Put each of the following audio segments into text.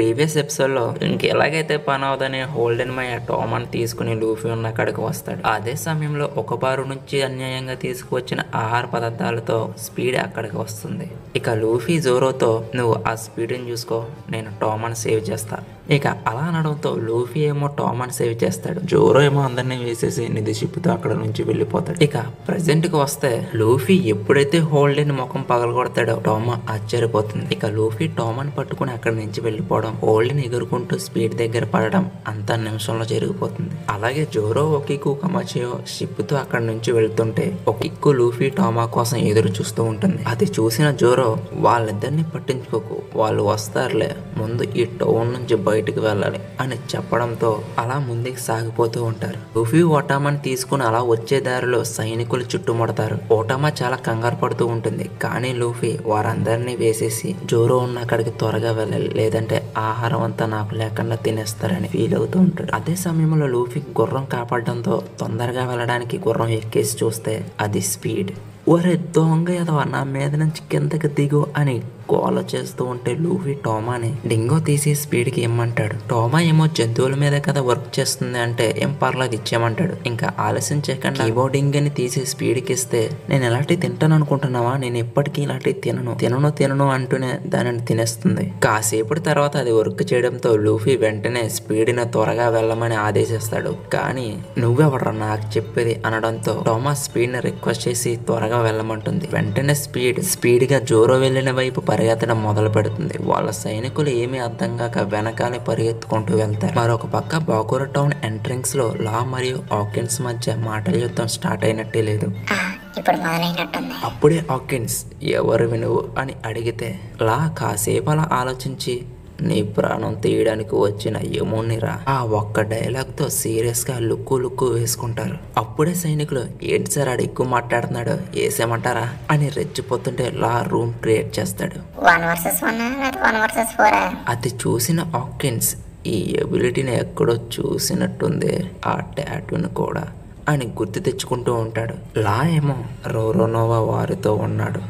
Previous ఎపిసోడ్లో ఇంకెలాగైతే పని అవదని holden my Tom and తీసుకుని లూఫీ ఉన్న అక్కడికి వస్తాడు. అదే సమయంలో ఒక బారు నుంచి అన్యాయంగా తీసుకువచ్చిన ఆహార పదార్థాలతో స్పీడ్ అక్కడికి వస్తుంది. ఇక లూఫీ జోరోతో నువ్వు ఆ స్పీడ్ని చూసుకో, నేను టామన్ సేవ్ చేస్తా. ఇక అలా అనడంతో లూఫీ ఏమో టామన్ సేవ్ చేస్తాడు, జోరో ఏమో అందరినీ వేసేసి నిధి షిప్తో అక్కడ నుంచి వెళ్ళిపోతాడు. ఇక ప్రెజెంట్ కి వస్తే లూఫీ ఎప్పుడైతే హోల్డెన్ ముఖం పగలగొడతాడో టామా ఆశ్చర్యపోతుంది. ఇక లూఫీ టామన్ పట్టుకుని అక్కడి నుంచి వెళ్ళిపోవడం, హోల్డెన్ ఎగురుకుంటూ స్పీడ్ దగ్గర పడడం అంతా నిమిషంలో జరిగిపోతుంది. అలాగే జోరో ఒకికు కమాచియో షిప్ తో అక్కడి నుంచి వెళ్తుంటే ఒకిక్కు లూఫీ టామా కోసం ఎదురు చూస్తూ ఉంటుంది. అది చూసిన జోరో వాళ్ళిద్దరిని పట్టించుకోకు, వాళ్ళు వస్తారులే, ముందు ఈ టౌన్ నుంచి బయటికి వెళ్ళాలి అని చెప్పడంతో అలా ముందుకు సాగిపోతూ ఉంటారు. లూఫీ ఓటామాని తీసుకుని అలా వచ్చే దారిలో సైనికులు చుట్టుముడతారు. ఓటామా చాలా కంగారు పడుతూ ఉంటుంది, కానీ లూఫీ వారందరినీ వేసేసి జోరో ఉన్న అక్కడికి త్వరగా వెళ్ళాలి, లేదంటే ఆహారం అంతా నాకు లేకుండా తినేస్తారని ఫీల్ అవుతూ ఉంటాడు. అదే సమయంలో లూఫీ గుర్రం కాపాడడంతో తొందరగా వెళ్ళడానికి గుర్రం ఎక్కేసి చూస్తే అది స్పీడ్. ఒరే దొంగ ఎదవా, నా మీద నుంచి కిందకి దిగు అని గోల చేస్తూ ఉంటే లూఫీ టోమాని డింగో తీసి స్పీడ్కి ఇమ్మంటాడు. టోమా ఏమో జంతువుల మీదే కదా వర్క్ చేస్తుంది అంటే ఏం పర్లేదు ఇచ్చేయమంటాడు. ఇంకా ఆలస్యం చేయకుండా డింగని తీసి స్పీడ్కి ఇస్తే నేను ఇలాంటివి తింటాను అనుకుంటున్నావా, నేను ఎప్పటికీ ఇలాంటివి తినను అంటూనే దానిని తినేస్తుంది. కాసేపటి తర్వాత అది వర్క్ చేయడంతో లూఫీ వెంటనే స్పీడ్ని త్వరగా వెళ్ళమని ఆదేశిస్తాడు. కానీ నువ్వెవడరా నాకు చెప్పేది అనడంతో టోమా స్పీడ్ని రిక్వెస్ట్ చేసి త్వరగా వెళ్ళమంటుంది. వెంటనే స్పీడ్గా జోరో వెళ్ళిన వైపు పరిగెత్తడం మొదలు పెడుతుంది. వాళ్ళ సైనికులు ఏమీ అర్థం కాక వెనకాలే పరిగెత్తుకుంటూ వెళ్తారు. మరొక పక్క బాకురా టౌన్ ఎంట్రన్స్ లో లా మరియు ఆకిన్స్ మధ్య మాటల యుద్ధం స్టార్ట్ అయినట్టే లేదు. అప్పుడే ఆకిన్స్ ఎవరు వినువు అని అడిగితే లా కాసేపు అలా ఆలోచించి నీ ప్రాణం తీయడానికి వచ్చిన యమునిరా, ఆ ఒక్క డైలాగ్ తో సీరియస్ గా లుక్కు వేసుకుంటారు. అప్పుడే సైనికులు ఏంటి సార్ ఆడు ఎక్కువ మాట్లాడుతున్నాడు, వేసేమంటారా అని రెచ్చిపోతుంటే లా రూమ్ క్రియేట్ చేస్తాడు. అది చూసిన ఆకిన్స్ ఈ ఎబిలిటీని ఎక్కడో చూసినట్టుంది, ఆ టాటూని కూడా అని గుర్తు తెచ్చుకుంటూ ఉంటాడు. లా ఏమో రోరోనోవా వారితో ఉన్నాడు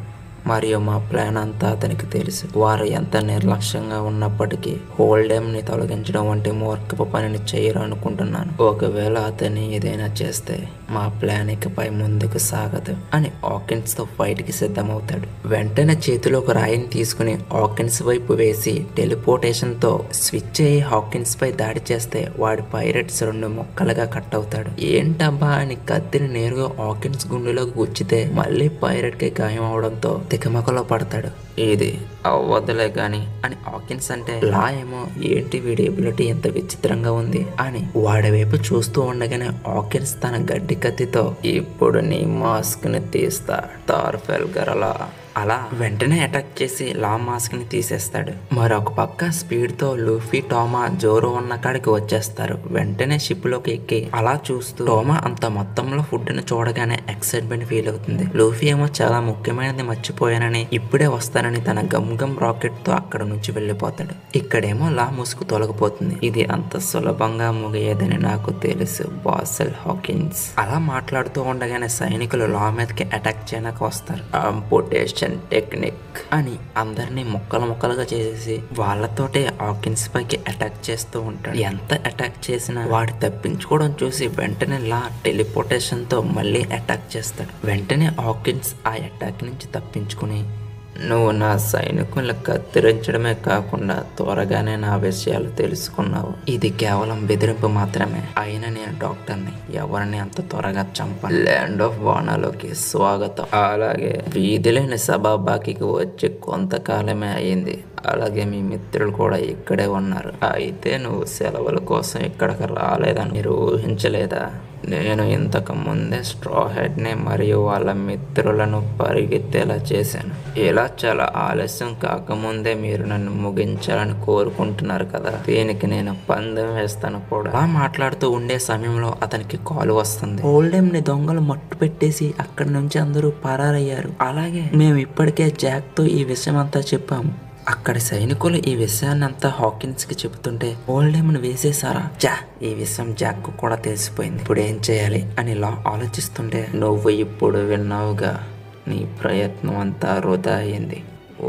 మరియు మా ప్లాన్ అంతా అతనికి తెలుసు. వారు ఎంత నిర్లక్ష్యంగా ఉన్నప్పటికీ హోల్డెమ్ ని తొలగించడం వంటి మూర్ఖపు పనిని చేయరు అనుకుంటున్నాను. ఒకవేళ అతన్ని ఏదైనా చేస్తే మా ప్లాన్ ఇకపై ముందుకు సాగదు అని ఆకిన్స్ తో ఫైట్ కి సిద్ధమవుతాడు. వెంటనే చేతిలో ఒక రాయిని తీసుకుని ఆకిన్స్ వైపు వేసి టెలిపోర్టేషన్ తో స్విచ్ అయ్యి హాకిన్స్ పై దాడి చేస్తే వాడి పైరెట్స్ 2 ముక్కలుగా కట్ అవుతాడు. ఏంటబ్బా అని కత్తిని నేరుగా ఆకిన్స్ గుండెలోకి గుచ్చితే మళ్ళీ పైరెట్ కి గాయం అవడంతో తికమకలో పడతాడు. ఇది అవ్వదులే గాని అని ఆకిన్స్ అంటే లా ఏమో ఏంటి వీడి ఎబిలిటీ ఎంత విచిత్రంగా ఉంది అని వాడి వైపు చూస్తూ ఉండగానే ఆకిన్స్ తన గడ్డి కత్తితో ఇప్పుడు నీ మాస్క్ ని తీస్తా టార్ఫెల్ గరలా అలా వెంటనే అటాక్ చేసి లా మాస్క్ ని తీసేస్తాడు. మరొక పక్క స్పీడ్ తో లూఫీ టోమా జోరో ఉన్న కాడికి వచ్చేస్తారు. వెంటనే షిప్ లోకి ఎక్కి అలా చూస్తూ టోమా అంత మొత్తంలో ఫుడ్ ని చూడగానే ఎక్సైట్మెంట్ ఫీల్ అవుతుంది. లూఫీ ఏమో చాలా ముఖ్యమైనది మర్చిపోయానని ఇప్పుడే వస్తానని తన గమ్ రాకెట్ తో అక్కడ నుంచి వెళ్ళిపోతాడు. ఇక్కడేమో లా ముసుగు తొలగిపోతుంది. ఇది అంత సులభంగా ముగియేదని నాకు తెలుసు బాసెల్ హాకిన్స్. అలా మాట్లాడుతూ ఉండగానే సైనికులు లా మీదకి అటాక్ చేయడానికి వస్తారు. అంపుటేషన్ టెక్నిక్ అని అందరినీ ముక్కలుగా చేసేసి వాళ్ళతోటే ఆకిన్స్ పైకి అటాక్ చేస్తూ ఉంటాడు. ఎంత అటాక్ చేసినా వాడు తప్పించుకోవడం చూసి వెంటనే లా టెలిపోర్టేషన్ తో మళ్ళీ అటాక్ చేస్తాడు. వెంటనే ఆకిన్స్ ఆ అటాక్ నుంచి తప్పించుకుని నువ్వు నా సైనికులను కత్తిరించడమే కాకుండా త్వరగానే నా విషయాలు తెలుసుకున్నావు. ఇది కేవలం బెదిరింపు మాత్రమే, అయినా నేను డాక్టర్ని, ఎవరిని అంత త్వరగా చంపాను. ల్యాండ్ ఆఫ్ వానాలోకి స్వాగతం. అలాగే వీధిలేని సభాబాకి వచ్చి కొంతకాలమే అయింది. అలాగే మీ మిత్రులు కూడా ఇక్కడే ఉన్నారు. అయితే నువ్వు సెలవుల కోసం ఇక్కడికి రాలేదని మీరు ఊహించలేదా? నేను ఇంతకు ముందే స్ట్రా హెడ్ ని మరియు వాళ్ళ మిత్రులను పరిగెత్తేలా చేశాను. ఇలా చాలా ఆలస్యం కాకముందే మీరు నన్ను ముగించాలని కోరుకుంటున్నారు కదా, దీనికి నేను పందెం వేస్తాను కూడా. అలా మాట్లాడుతూ ఉండే సమయంలో అతనికి కాల్ వస్తుంది. హోల్డెమ్ ని దొంగలు మట్టు పెట్టేసి అక్కడి నుంచి అందరూ పరారయ్యారు. అలాగే మేము ఇప్పటికే జాక్ తో ఈ విషయం అంతా చెప్పాము. అక్కడి సైనికులు ఈ విషయాన్ని అంతా హాకిన్స్ కి చెబుతుంటే హోల్డెమ్ ని వేసేసారా, ఈ విషయం జాక్ కు కూడా తెలిసిపోయింది, ఇప్పుడు ఏం చేయాలి అని లా ఆలోచిస్తుంటే నువ్వు ఇప్పుడు విన్నావుగా, నీ ప్రయత్నం అంతా వృధా అయింది.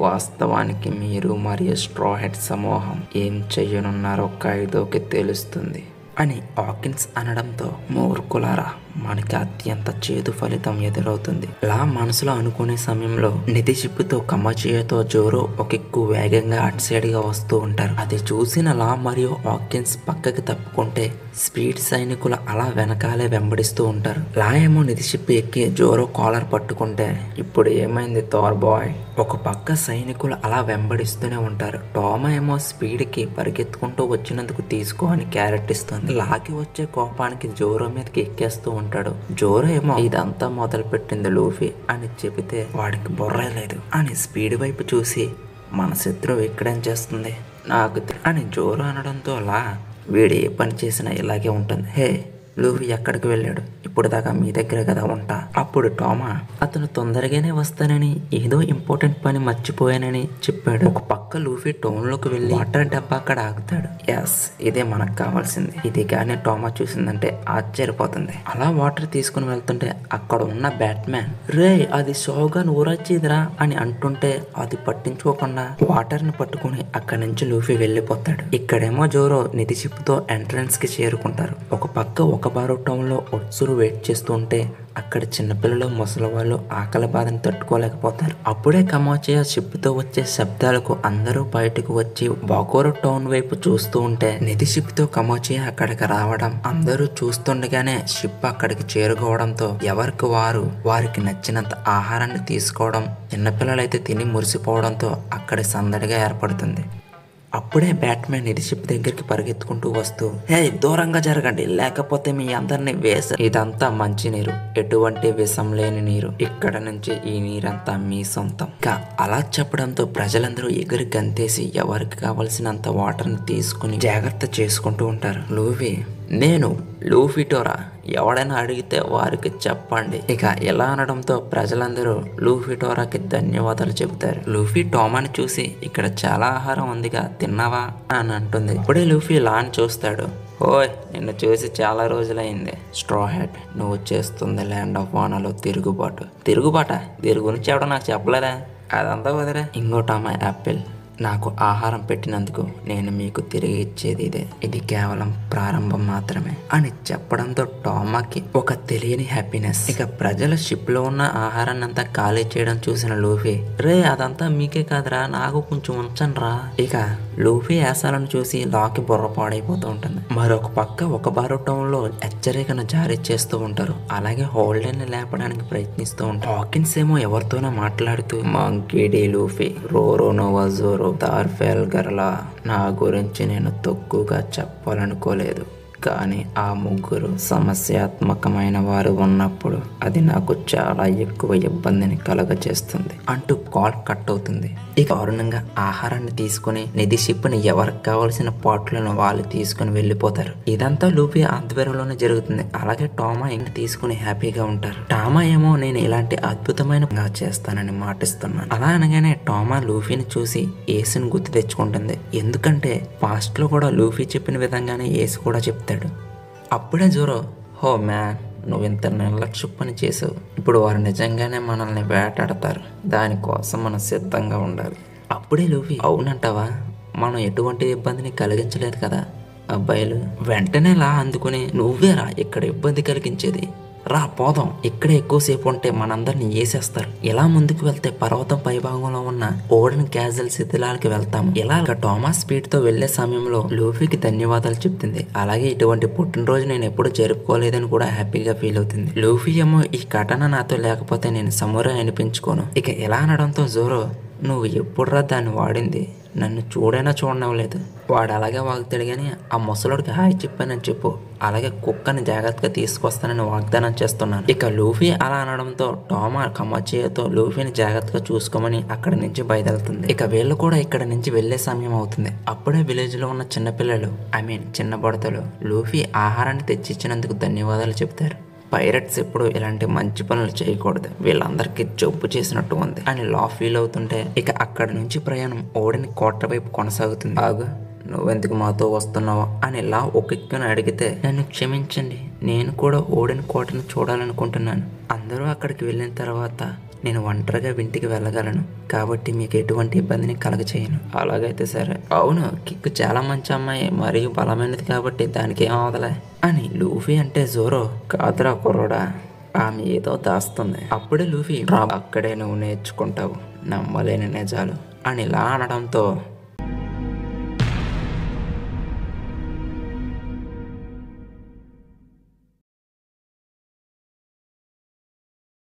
వాస్తవానికి మీరు మరియు స్ట్రా హెడ్ సమూహం ఏం చెయ్యనున్నారో ఖైదోకి తెలుస్తుంది అని హాకిన్స్ అనడంతో, మూర్ఖులారా, మనకి అత్యంత చేదు ఫలితం ఎదురవుతుంది. లా మనసులో అనుకునే సమయంలో నిధి షిప్తో కమాచియాతో జోరో ఒక ఎక్కువ వేగంగా అటు సైడ్గా వస్తూ ఉంటారు. అది చూసిన లా మరియు హాకిన్స్ పక్కకి తప్పుకుంటే స్పీడ్ సైనికులు అలా వెనకాలే వెంబడిస్తూ ఉంటారు. లా ఏమో నిధి షిప్ ఎక్కి జోరో కాలర్ పట్టుకుంటే, ఇప్పుడు ఏమైంది థోర్ బాయ్? ఒక పక్క సైనికులు అలా వెంబడిస్తూనే ఉంటారు. టోమా ఏమో స్పీడ్కి పరిగెత్తుకుంటూ వచ్చినందుకు తీసుకో అని క్యారెట్ ఇస్తుంది. లాకి వచ్చే కోపానికి జోరో మీదకి ఎక్కేస్తూ ఉంటాడు. జోరో ఏమో ఇదంతా మొదలు పెట్టింది లూఫీ అని చెబితే వాడికి బుర్రే లేదు అని స్పీడ్ వైపు చూసి, మన శత్రువు ఇక్కడేం చేస్తుంది నాకు అని జోరో అనడంతో లా, వీడు ఏ పని చేసినా ఇలాగే ఉంటుంది. హే, లూఫీ ఎక్కడికి వెళ్ళాడు? ఇప్పుడు దాకా మీ దగ్గర కదా ఉంటా. అప్పుడు టోమా, అతను తొందరగానే వస్తానని, ఏదో ఇంపార్టెంట్ పని మర్చిపోయానని చెప్పాడు. ఒక పక్క లూఫీ టౌన్లోకి వెళ్ళి వాటర్ డబ్బా అక్కడ ఆగుతాడు. ఎస్, ఇదే మనకు కావాల్సింది. ఇది కానీ టోమా చూసిందంటే ఆశ్చర్యపోతుంది. అలా వాటర్ తీసుకుని వెళ్తుంటే అక్కడ ఉన్న బ్యాట్మ్యాన్, రే అది షోగన్ ఊరొచ్చేదిరా అని అంటుంటే అది పట్టించుకోకుండా వాటర్ ని పట్టుకుని అక్కడి నుంచి లూఫీ వెళ్ళిపోతాడు. ఇక్కడేమో జోరో నిధి షిప్తో ఎంట్రన్స్ కి చేరుకుంటారు. ఒక పక్క ఒక బారో టౌన్ లో ఒత్సురు వెయిట్ చేస్తూ ఉంటే అక్కడ చిన్నపిల్లలు, ముసలి వాళ్ళు ఆకలి బాధను తట్టుకోలేకపోతారు. అప్పుడే కమాచియా షిప్తో వచ్చే శబ్దాలకు అందరూ బయటకు వచ్చి బాకోరో టౌన్ వైపు చూస్తూ ఉంటే నిధి షిప్తో కమాచియా అక్కడికి రావడం, అందరూ చూస్తుండగానే షిప్ అక్కడికి చేరుకోవడంతో ఎవరికి వారికి నచ్చినంత ఆహారాన్ని తీసుకోవడం, చిన్నపిల్లలైతే తిని మురిసిపోవడంతో అక్కడ సందడిగా ఏర్పడుతుంది. అప్పుడే బ్యాట్మ్యాన్ నిధి షిప్ దగ్గరికి పరిగెత్తుకుంటూ వస్తూ, హే, దూరంగా జరగండి, లేకపోతే మీ అందరినీ ఇదంతా మంచి నీరు, ఎటువంటి విషం లేని నీరు. ఇక్కడ నుంచి ఈ నీరంతా మీ సొంతం. అలా చెప్పడంతో ప్రజలందరూ ఎగిరి గంతేసి ఎవరికి కావలసినంత వాటర్ ని తీసుకుని జాగ్రత్త చేసుకుంటూ ఉంటారు. లూఫీ, నేను లూఫీటోరా, ఎవడైనా అడిగితే వారికి చెప్పండి. ఇక ఇలా అనడంతో ప్రజలందరూ లూఫీటోరాకి ధన్యవాదాలు చెబుతారు. లూఫీ టోమాని చూసి, ఇక్కడ చాలా ఆహారం ఉందిగా, తిన్నావా అని అంటుంది. ఇప్పుడే లూఫీ లాని చూస్తాడు. ఓయ్, నిన్ను చూసి చాలా రోజులైంది. స్ట్రా హెడ్, నువ్వు చేస్తుంది ల్యాండ్ ఆఫ్ వానాలో తిరుగుబాట. దీని గురించి ఎవడో నాకు చెప్పలేదా? అదంతా వదిలే. ఇంకో టోమా యాపిల్, నాకు ఆహారం పెట్టినందుకు నేను మీకు తిరిగి ఇచ్చేది ఇదే. ఇది కేవలం ప్రారంభం మాత్రమే అని చెప్పడంతో టోమాకి ఒక తెలియని హ్యాపీనెస్. ఇక ప్రజల షిప్ లో ఉన్న ఆహారాన్ని అంతా ఖాళీ చేయడం చూసిన లూఫీ, రే అదంతా మీకే కాదురా, నాకు కొంచెం ఉంచండ్రా. ఇక లూఫీ యాసాలను చూసి లాకి బుర్ర పాడైపోతూ ఉంటుంది. మరొక పక్క ఒక బారో టౌన్ లో హెచ్చరికను జారీ చేస్తూ ఉంటారు. అలాగే హోల్డెన్ ని లేపడానికి ప్రయత్నిస్తూ ఉంటారు. హాకిన్స్ ఏమో ఎవరితోనో మాట్లాడుతూ, మంకీ లూఫీ, రోరో నోవా జోరో, తార్ఫెల్ గర్లా, నా గురించి నేను తక్కువగా చెప్పాలనుకోలేదు, కానీ ఆ ముగ్గురు సమస్యాత్మకమైన వారు ఉన్నప్పుడు అది నాకు చాలా ఎక్కువ ఇబ్బందిని కలగచేస్తుంది అంటూ కాల్ కట్ అవుతుంది. ఇక దారుణంగా ఆహారాన్ని తీసుకుని నిధి షిప్ని ఎవరికి కావాల్సిన పాటలను వాళ్ళు తీసుకుని వెళ్ళిపోతారు. ఇదంతా లూఫీ ఆధ్వర్యంలోనే జరుగుతుంది. అలాగే టోమా ఇంక తీసుకుని హ్యాపీగా ఉంటారు. టోమా ఏమో నేను ఇలాంటి అద్భుతమైన చేస్తానని మాటిస్తున్నాను. అలా అనగానే టోమా లూఫీని చూసి ఏసుని గుర్తు తెచ్చుకుంటుంది. ఎందుకంటే పాస్ట్ లో కూడా లూఫీ చెప్పిన విధంగానే ఏసు కూడా చెప్తాడు. అప్పుడే జోరో, హో మ్యాన్, నువ్వు ఇంత నిర్లక్ష్య పని చేసావు. ఇప్పుడు వారు నిజంగానే మనల్ని వేటాడతారు, దానికోసం మనం సిద్ధంగా ఉండాలి. అప్పుడే లూఫీ, అవునంటావా? మనం ఎటువంటి ఇబ్బందిని కలిగించలేదు కదా అబ్బాయిలు. వెంటనే లా అందుకుని, నువ్వేరా ఇక్కడ ఇబ్బంది కలిగించేది, రా పోదాం, ఇక్కడే ఎక్కువసేపు ఉంటే మనందరినీ వేసేస్తారు. ఇలా ముందుకు వెళ్తే పర్వతం పైభాగంలో ఉన్న ఓడన్ క్యాజల్ శిథిలాలకి వెళ్తాము. ఇలా టోమా స్పీడ్ తో వెళ్లే సమయంలో లూఫీకి ధన్యవాదాలు చెప్తుంది. అలాగే ఇటువంటి పుట్టినరోజు నేను ఎప్పుడు జరుపుకోలేదని కూడా హ్యాపీగా ఫీల్ అవుతుంది. లూఫీ ఏమో, ఈ ఘటన నాతో లేకపోతే నేను సమురా అనిపించుకోను. ఇక ఇలా అనడంతో జోరో, నువ్వు ఎప్పుడురా దాన్ని వాడింది, నన్ను చూడైనా చూడనవ్వలేదు. వాడు అలాగే వాగుతాడు కానీ ఆ ముసలోడికి హాయ్ చెప్పానని చెప్పు, అలాగే కుక్కని జాగ్రత్తగా తీసుకొస్తానని వాగ్దానం చేస్తున్నాను. ఇక లూఫీ అలా అనడంతో టోమా కమాచియాతో లూఫీని జాగ్రత్తగా చూసుకోమని అక్కడి నుంచి బయలుదేరుతుంది. ఇక వీళ్ళు కూడా ఇక్కడ నుంచి వెళ్లే సమయం అవుతుంది. అప్పుడే విలేజ్ లో ఉన్న చిన్నపిల్లలు, చిన్న బొడతలు లూఫీ ఆహారాన్ని తెచ్చిచ్చినందుకు ధన్యవాదాలు చెప్తారు. పైరట్స్ ఎప్పుడు ఇలాంటి మంచి పనులు చేయకూడదు, వీళ్ళందరికీ జబ్బు చేసినట్టు ఉంది అని లా ఫీల్ అవుతుంటే ఇక అక్కడి నుంచి ప్రయాణం ఓడని కోట వైపు కొనసాగుతుంది. ఆగు, నువ్వెందుకు మాతో వస్తున్నావు అని లా ఒక్కొక్కని అడిగితే, నన్ను క్షమించండి, నేను కూడా ఓడని కోటను చూడాలనుకుంటున్నాను. అందరూ అక్కడికి వెళ్ళిన తర్వాత నేను ఒంటరిగా ఇంటికి వెళ్ళగలను, కాబట్టి మీకు ఎటువంటి ఇబ్బందిని కలగచేయను. అలాగైతే సరే. అవును, కిక్కు చాలా మంచి అమ్మాయి మరియు బలమైనది కాబట్టి దానికి ఏం అవదలే అని లూఫీ అంటే జోరో, కాదురా కుర్రోడా, ఆమె ఏదో దాస్తుంది. అప్పుడే లూఫీ, అక్కడే నువ్వు నేర్చుకుంటావు నమ్మలేని నిజాలు అని ఇలా అనడంతో